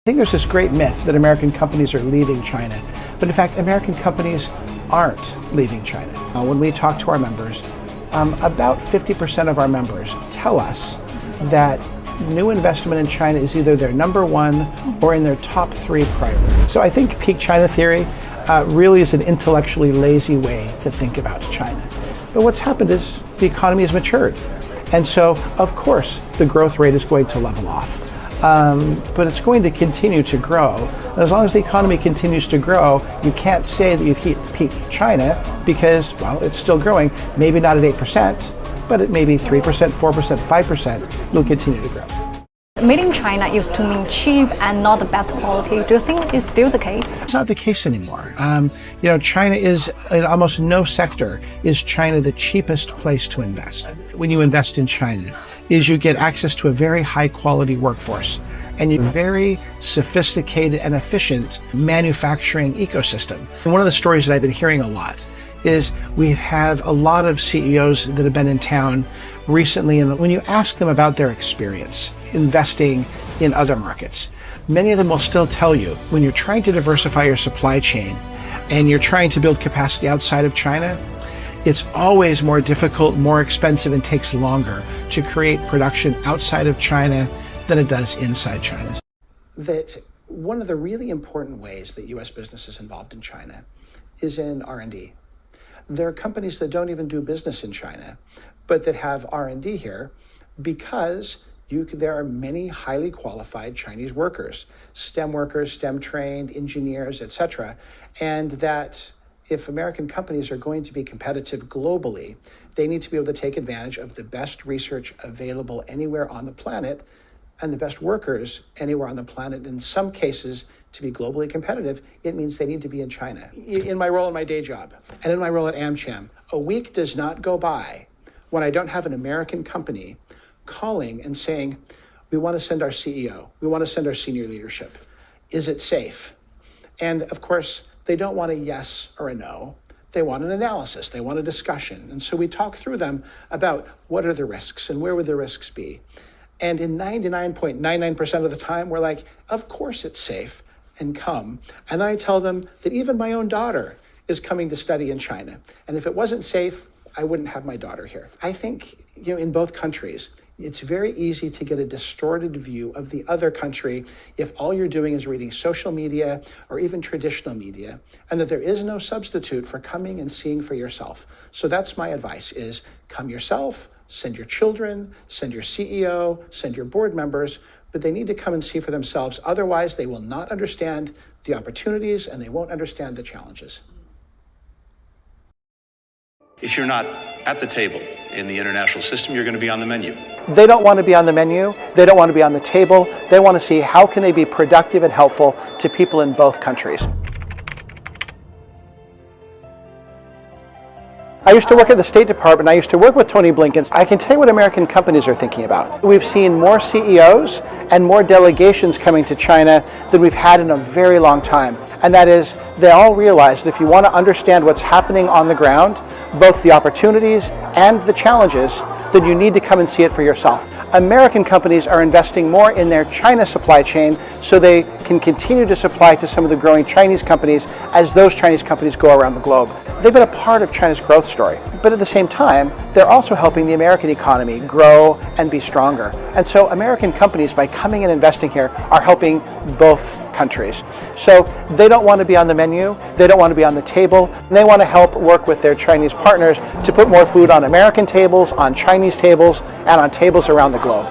I think there's this great myth that American companies are leaving China, but in fact, American companies aren't leaving China. When we talk to our members, about 50% of our members tell us that new investment in China is either their number one or in their top three priority. So I think peak China theory really is an intellectually lazy way to think about China. But what's happened is the economy has matured. And so, of course, the growth rate is going to level off. But it's going to continue to grow. And as long as the economy continues to grow, you can't say that you've hit peak China because, well, it's still growing. Maybe not at 8%, but at maybe 3%, 4%, 5%, it'll continue to grow. Made in China used to mean cheap and not the best quality. Do you think it's still the case? It's not the case anymore. China is, in almost no sector, is China the cheapest place to invest. When you invest in China, is you get access to a very high quality workforce and a very sophisticated and efficient manufacturing ecosystem. And one of the stories that I've been hearing a lot is we have a lot of CEOs that have been in town recently, and when you ask them about their experience investing in other markets, many of them will still tell you when you're trying to diversify your supply chain and you're trying to build capacity outside of China, it's always more difficult, more expensive, and takes longer to create production outside of China than it does inside China. That one of the really important ways that U.S. business is involved in China is in R&D. There are companies that don't even do business in China, but that have R&D here because there are many highly qualified Chinese workers, STEM trained, engineers, etc. And that if American companies are going to be competitive globally, they need to be able to take advantage of the best research available anywhere on the planet and the best workers anywhere on the planet. In some cases, to be globally competitive, it means they need to be in China. In my role in my day job and in my role at AmCham, a week does not go by when I don't have an American company calling and saying, we want to send our CEO, we want to send our senior leadership. Is it safe? And of course, they don't want a yes or a no. They want an analysis. They want a discussion. And so we talk through them about what are the risks and where would the risks be. And in 99.99% of the time, we're like, of course it's safe, and come. And then I tell them that even my own daughter is coming to study in China. And if it wasn't safe, I wouldn't have my daughter here. I think, in both countries, it's very easy to get a distorted view of the other country if all you're doing is reading social media or even traditional media, and that there is no substitute for coming and seeing for yourself. So that's my advice is come yourself, send your children, send your CEO, send your board members, but they need to come and see for themselves. Otherwise, they will not understand the opportunities and they won't understand the challenges. If you're not at the table in the international system, you're going to be on the menu. They don't want to be on the menu. They don't want to be on the table. They want to see how can they be productive and helpful to people in both countries. I used to work at the State Department. I used to work with Tony Blinken. I can tell you what American companies are thinking about. We've seen more CEOs and more delegations coming to China than we've had in a very long time. And that is, they all realize that if you want to understand what's happening on the ground, both the opportunities and the challenges, then you need to come and see it for yourself. American companies are investing more in their China supply chain so they can continue to supply to some of the growing Chinese companies as those Chinese companies go around the globe. They've been a part of China's growth story, but at the same time, they're also helping the American economy grow and be stronger. And so American companies, by coming and investing here, are helping both countries. So they don't want to be on the menu, they don't want to be on the table, and they want to help work with their Chinese partners to put more food on American tables, on Chinese tables, and on tables around the globe.